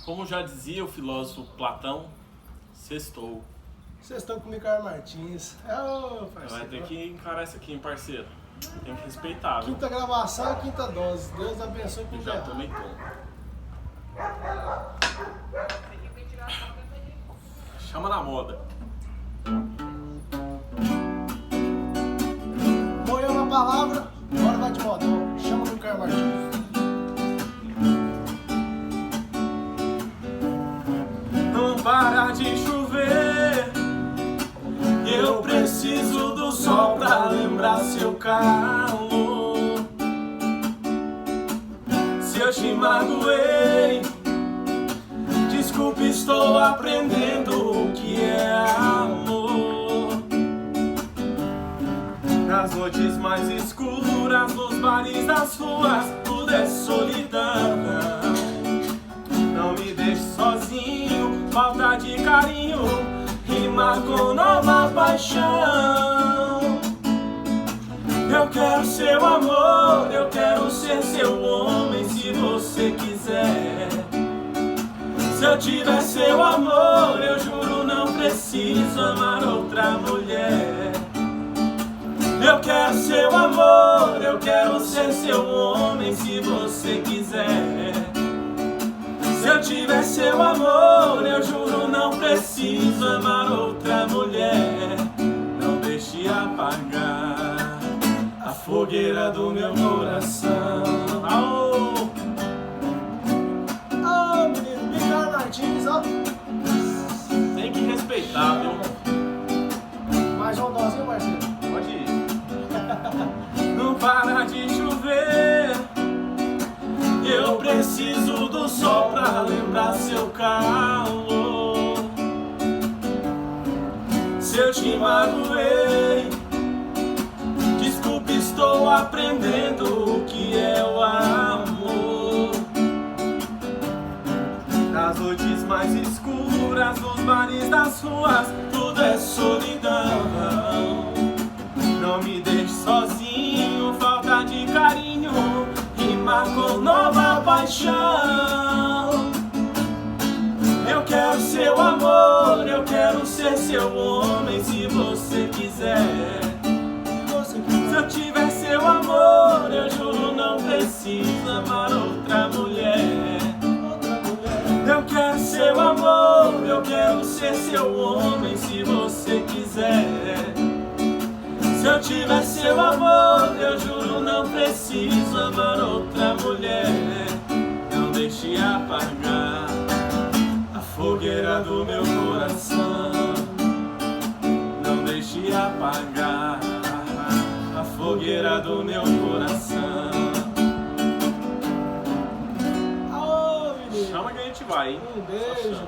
Como já dizia o filósofo Platão, sextou. Vocês estão com o Ricardo Martins. Ô, parceiro. Vai ter que encarar isso aqui, hein, parceiro. Tem que respeitar, viu? Quinta gravação, quinta dose. Deus abençoe com Eu o já tomei todo. Chama na moda. Morreu na palavra, agora vai de modão. Chama o Ricardo Martins. Não para de chover. Eu preciso do sol pra lembrar seu calor. Se eu te magoei, desculpe, estou aprendendo o que é amor. Nas noites mais escuras, nos bares das ruas, tudo é solidão. Não me deixe sozinho, falta de carinho rima com nova paixão. Eu quero seu amor, eu quero ser seu homem se você quiser. Se eu tiver seu amor, eu juro não preciso amar outra mulher. Eu quero seu amor, eu quero ser seu homem se você quiser. Se eu tiver seu amor, eu juro não preciso amar outra mulher. Não deixe apagar a fogueira do meu coração. Ô, menino, Ricardo Martins, ó. Tem que respeitar, viu? Mais um dozinho, parceiro. Pode ir. Não para de chover. Eu preciso do sol pra lembrar seu calor. Se eu te magoei, desculpe, estou aprendendo o que é o amor. Nas noites mais escuras, nos bares das ruas, tudo é solidão. Não me deixe sozinho, falta de carinho rima com nova paixão. Eu quero seu amor, eu quero ser seu homem se você quiser. Se eu tiver seu amor, eu juro não preciso amar outra mulher. Eu quero seu amor, eu quero ser seu homem se você quiser. Se eu tiver seu amor, eu juro não preciso amar outra mulher. Não deixe apagar a fogueira do meu coração. Não deixe apagar a fogueira do meu coração. Ô, menino. Chama que a gente vai, hein? Um beijo.